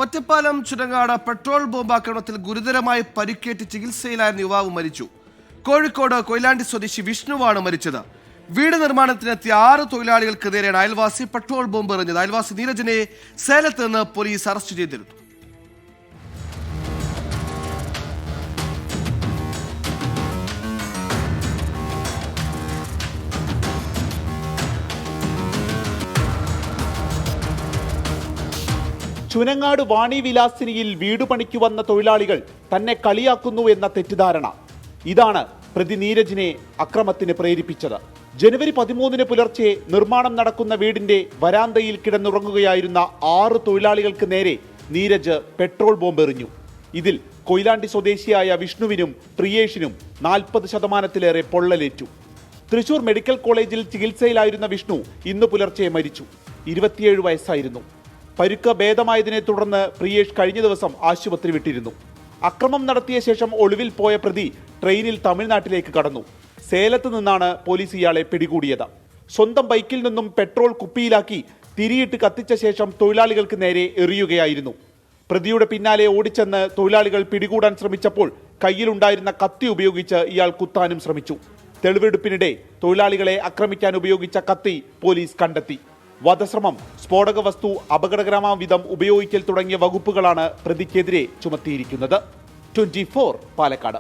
Ottapalam Churangad petrol ബോംബാക്രമണത്തിൽ ഗുരുതരമായി പരിക്കേറ്റ് ചികിത്സയിലായിരുന്ന യുവാവ് മരിച്ചു. കോഴിക്കോട് കൊയിലാണ്ടി സ്വദേശി വിഷ്ണുവാണ് മരിച്ചത്. വീട് നിർമ്മാണത്തിനെത്തിയ 6 തൊഴിലാളികൾക്ക് നേരെയാണ് അയൽവാസി പെട്രോൾ ബോംബ് എറിഞ്ഞത്. അയൽവാസി നീരജിനെ സേലത്ത് നിന്ന് പോലീസ് അറസ്റ്റ് ചെയ്തിരുന്നു. ചുനങ്ങാട് വാണി വിലാസിനിയിൽ വീട് പണിക്ക് വന്ന തൊഴിലാളികൾ തന്നെ കളിയാക്കുന്നു എന്ന തെറ്റിദ്ധാരണ ഇതാണ് പ്രതി നീരജിനെ അക്രമത്തിന് പ്രേരിപ്പിച്ചത്. ജനുവരി 13 പുലർച്ചെ നിർമ്മാണം നടക്കുന്ന വീടിന്റെ വരാന്തയിൽ കിടന്നുറങ്ങുകയായിരുന്ന 6 തൊഴിലാളികൾക്ക് നേരെ നീരജ് പെട്രോൾ ബോംബ് എറിഞ്ഞു. ഇതിൽ കൊയിലാണ്ടി സ്വദേശിയായ വിഷ്ണുവിനും പ്രിയേഷിനും 40% പൊള്ളലേറ്റു. തൃശൂർ മെഡിക്കൽ കോളേജിൽ ചികിത്സയിലായിരുന്ന വിഷ്ണു ഇന്ന് പുലർച്ചെ മരിച്ചു. 27 വയസ്സായിരുന്നു. പരുക്ക് ഭേദമായതിനെ തുടർന്ന് പ്രിയേഷ് കഴിഞ്ഞ ദിവസം ആശുപത്രി വിട്ടിരുന്നു. അക്രമം നടത്തിയ ശേഷം ഒളിവിൽ പോയ പ്രതി ട്രെയിനിൽ തമിഴ്നാട്ടിലേക്ക് കടന്നു. സേലത്ത് നിന്നാണ് പോലീസ് ഇയാളെ പിടികൂടിയത്. സ്വന്തം ബൈക്കിൽ നിന്നും പെട്രോൾ കുപ്പിയിലാക്കി തിരിയിട്ട് കത്തിച്ച ശേഷം തൊഴിലാളികൾക്ക് നേരെ എറിയുകയായിരുന്നു. പ്രതിയുടെ പിന്നാലെ ഓടിച്ചെന്ന് തൊഴിലാളികൾ പിടികൂടാൻ ശ്രമിച്ചപ്പോൾ കയ്യിലുണ്ടായിരുന്ന കത്തി ഉപയോഗിച്ച് ഇയാൾ കുത്താനും ശ്രമിച്ചു. തെളിവെടുപ്പിനിടെ തൊഴിലാളികളെ ആക്രമിക്കാൻ ഉപയോഗിച്ച കത്തി പോലീസ് കണ്ടെത്തി. വധശ്രമം, സ്ഫോടക വസ്തു അപകടകരമാം വിധം ഉപയോഗിക്കൽ തുടങ്ങിയ വകുപ്പുകളാണ് പ്രതിക്കെതിരെ ചുമത്തിയിരിക്കുന്നത്. 24 പാലക്കാട്.